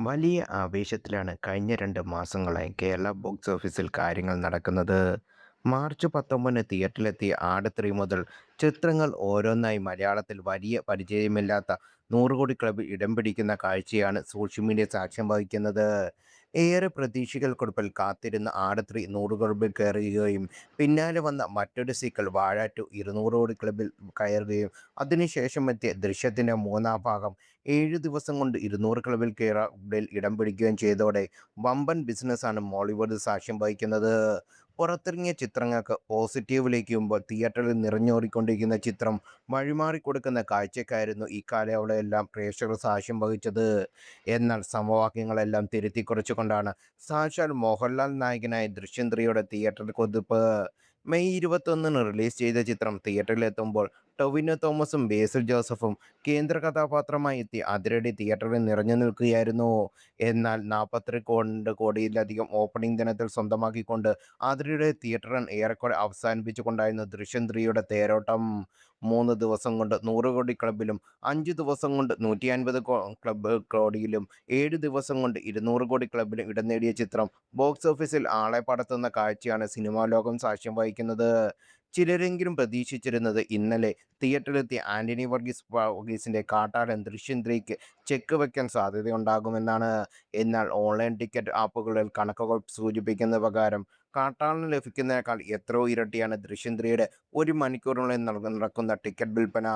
വലിയ ആവേശത്തിലാണ് കഴിഞ്ഞ 2 മാസങ്ങളായി കേരള ബോക്സ് ഓഫീസിൽ കാര്യങ്ങൾ നടക്കുന്നത്. മാർച്ച് 19-ന് തിയേറ്ററിലെത്തിയ ആട് 3 മുതൽ ചിത്രങ്ങൾ ഓരോന്നായി മലയാളത്തിൽ വലിയ പരിചയമില്ലാത്ത 100 കോടി ക്ലബ്ബിൽ ഇടം പിടിക്കുന്ന കാഴ്ചയാണ് സോഷ്യൽ മീഡിയ സാക്ഷ്യം വഹിക്കുന്നത്. ഏറെ പ്രതീക്ഷകൾക്കൊടുവിൽ കാത്തിരുന്ന ആട് 3 100 ക്ലബ്ബിൽ കയറുകയും പിന്നാലെ വന്ന മറ്റൊരു സീക്വൽ വാഴ 2 200 കോടി ക്ലബ്ബിൽ കയറുകയും അതിനുശേഷം എത്തിയ ദൃശ്യത്തിൻ്റെ മൂന്നാം ഭാഗം 7 ദിവസം കൊണ്ട് 200 ക്ലബ്ബിൽ ഇടം പിടിക്കുകയും ചെയ്തതോടെ വമ്പൻ ബിസിനസ്സാണ് മോളിവുഡ് സാക്ഷ്യം വഹിക്കുന്നത്. പുറത്തിറങ്ങിയ ചിത്രങ്ങൾക്ക് പോസിറ്റീവ് ലഭിക്കുമ്പോൾ തിയേറ്ററിൽ നിറഞ്ഞോടിക്കൊണ്ടിരിക്കുന്ന ചിത്രം വഴിമാറിക്കൊടുക്കുന്ന കാഴ്ചയ്ക്കായിരുന്നു ഇക്കാലയളവിലെല്ലാം പ്രേക്ഷകർ സാക്ഷ്യം വഹിച്ചത്. എന്നാൽ സമവാക്യങ്ങളെല്ലാം തിരുത്തിക്കുറിച്ചുകൊണ്ടാണ് സാക്ഷാൽ മോഹൻലാൽ നായകനായ ദൃശ്യം 3യുടെ തിയേറ്റർ കുതിപ്പ്. മെയ് 21-ന് റിലീസ് ചെയ്ത ചിത്രം തിയേറ്ററിലെത്തുമ്പോൾ ടൊവിനോ തോമസും ബേസിൽ ജോസഫും കേന്ദ്ര കഥാപാത്രമായി എത്തി അതിരടി തിയേറ്ററിൽ നിറഞ്ഞു നിൽക്കുകയായിരുന്നു. എന്നാൽ 42 കോടിയിലധികം ഓപ്പണിംഗ് ദിനത്തിൽ സ്വന്തമാക്കിക്കൊണ്ട് അതിരടിയുടെ തിയേറ്റർ റൺ ഏറെക്കുറെ അവസാനിപ്പിച്ചുകൊണ്ടായിരുന്നു ദൃശ്യം 3യുടെ തേരോട്ടം. 3 ദിവസം കൊണ്ട് 100 കോടി ക്ലബ്ബിലും 5 ദിവസം കൊണ്ട് 150 കോടിയിലും 7 ദിവസം കൊണ്ട് 200 കോടി ക്ലബ്ബിലും ഇടം നേടിയ ചിത്രം ബോക്സ് ഓഫീസിൽ ആളെ പടർത്തുന്ന കാഴ്ചയാണ് സിനിമാ ലോകം സാക്ഷ്യം വഹിക്കുന്നത്. ചിലരെങ്കിലും പ്രതീക്ഷിച്ചിരുന്നത് ഇന്നലെ തിയേറ്ററിലെത്തിയ ആന്റണി വർഗീസിന്റെ കാട്ടാളൻ ദൃശ്യം 3ക്ക് ചെക്ക് വയ്ക്കാൻ സാധ്യതയുണ്ടാകുമെന്നാണ്. എന്നാൽ ഓൺലൈൻ ടിക്കറ്റ് ആപ്പുകളിൽ കണക്കുകൾ സൂചിപ്പിക്കുന്ന പ്രകാരം കാട്ടാളന് ലഭിക്കുന്നതിനേക്കാൾ എത്രയോ ഇരട്ടിയാണ് ദൃശ്യം 3യുടെ 1 മണിക്കൂറിനുള്ളിൽ നടക്കുന്ന ടിക്കറ്റ് വിൽപ്പന.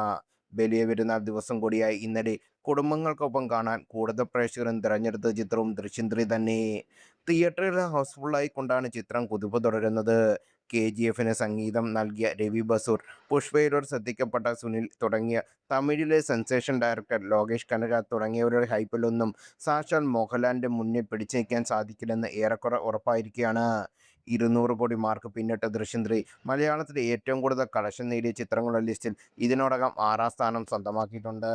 വലിയ പെരുന്നാൾ ദിവസം കൂടിയായി ഇന്നലെ കുടുംബങ്ങൾക്കൊപ്പം കാണാൻ കൂടുതൽ പ്രേക്ഷകരും തിരഞ്ഞെടുത്ത ചിത്രവും ദൃശ്യം 3 തന്നെ. തിയേറ്ററിൽ ഹൗസ്ഫുള്ളായി കൊണ്ടാണ് ചിത്രം കുതിപ്പ് തുടരുന്നത്. കെ.ജി.എഫിന് സംഗീതം നൽകിയ രവി ബസൂർ, പുഷ്പയിലൂടെ ശ്രദ്ധിക്കപ്പെട്ട സുനിൽ തുടങ്ങിയ തമിഴിലെ സെൻസേഷൻ ഡയറക്ടർ ലോകേഷ് കനകരാജ് തുടങ്ങിയവരുടെ ഹൈപ്പിലൊന്നും സാക്ഷാൽ മോഹൻലാലിന്റെ മുന്നിൽ പിടിച്ചു നിൽക്കാൻ സാധിക്കില്ലെന്ന് ഏറെക്കുറെ ഉറപ്പായിരിക്കുകയാണ്. 200 കോടി മാർക്ക് പിന്നിട്ട ദൃശ്യം 3 മലയാളത്തിലെ ഏറ്റവും കൂടുതൽ കളക്ഷൻ നേടിയ ചിത്രങ്ങളുടെ ലിസ്റ്റിൽ ഇതിനോടകം 6-ാം സ്ഥാനം സ്വന്തമാക്കിയിട്ടുണ്ട്.